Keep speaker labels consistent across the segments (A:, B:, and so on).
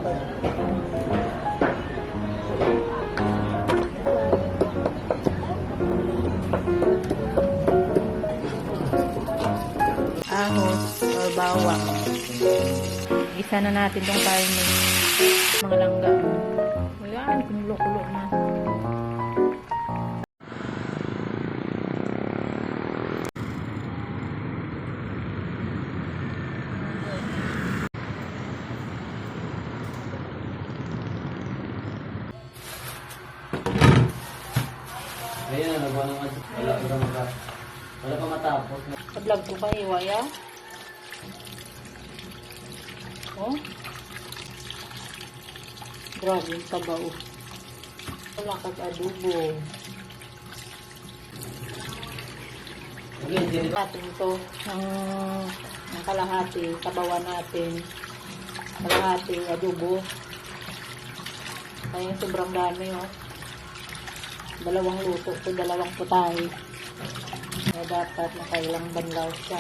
A: Ahos or bawang. Isa na natin tong timing. Mga langga. Ayan, kumulo-kulo na.
B: Ayan, nagawa naman. Wala pa matapos.
A: Sa-vlog ko pa iwaya. Oh. Grabe yung tabaw. Wala kag adobo. Natin to ng kalahati. Tabawan natin. Kalahati adobo. Kaya sobrang dami oh. Dalawang luto to, dalawang putay. Kaya dapat nakailang banlaw siya.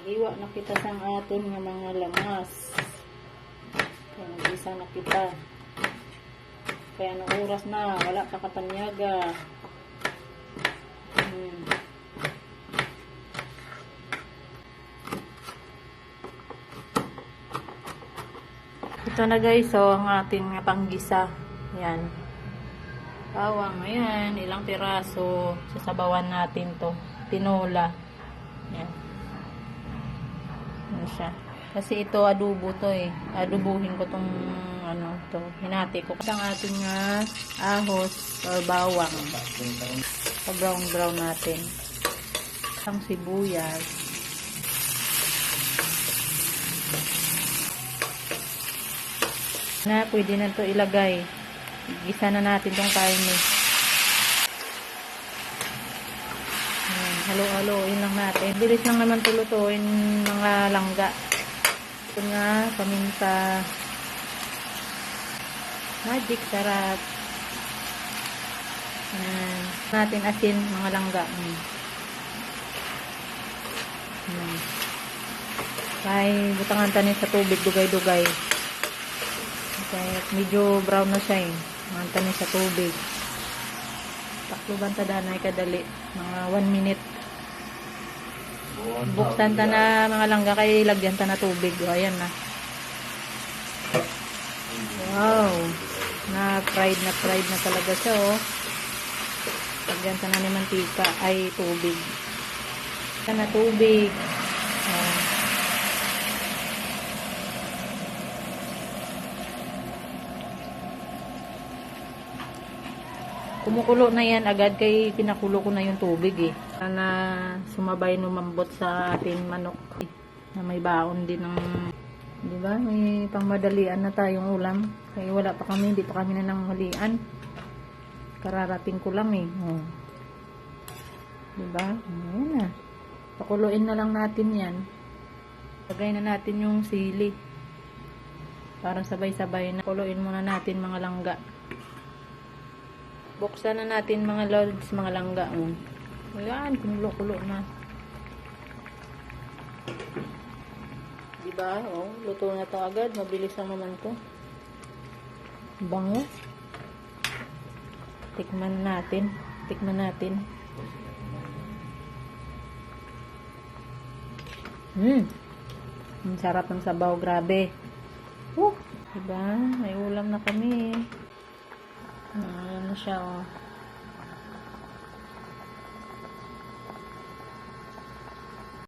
A: Hiwa na kita sang aton nga mga lamas. Kaya nag-isa na kita. Kaya anong oras na, wala pa katanyaga. Ito na guys, so ang ating panggisa. Yan. Bawang, ayan, ilang piraso. Sasabawan natin to. Tinola. Yan. Ano siya. Kasi ito adobo to eh. Adobuhin ko tong ano to. Hinati ko. Kasi ang ating ahos or bawang. Pa-brown natin. Ang sibuyas. Na, pwede na to ilagay. Gisa na natin tong karne. Halo-haloin lang natin. Bilis lang naman tulutuin mga langga. Ito nga, paminta. Magic sarap. Natin asin, mga langga. Kaya butangan tanin sa tubig, dugay-dugay. Kaya medyo brown na siya eh. Butangan tanin sa tubig. Takluban ta danay kadali. Mga 1 minute. Buksan ta na mga langga kay lagyan ta na tubig. O, ayan na. Wow. Na-fried na talaga siya oh. Lagyan ta na ni mantika ay tubig. Lagyan na tubig. Kumukulo na yan agad kay pinakulo ko na yung tubig eh. Na sumabay lumambot sa ating manok na may baon din ng, di ba? May pangmadalian na tayong ulam. Kaya wala pa kami, hindi pa kami na nanghalian. Kararating ko lang eh. Oh. Di ba? Ayan na. Pakuluin na lang natin yan. Lagay na natin yung sili. Para sabay-sabay na. Kuluin muna natin mga langga. Buksan na natin mga lods, mga langga. Ayan, kumulo-kulo na. Diba? Oh, luto na to agad. Mabilis lang naman to. Bango. Tikman natin. Ang sarap ng sabaw, grabe. Diba? May ulam na kami. Ano siya, oh.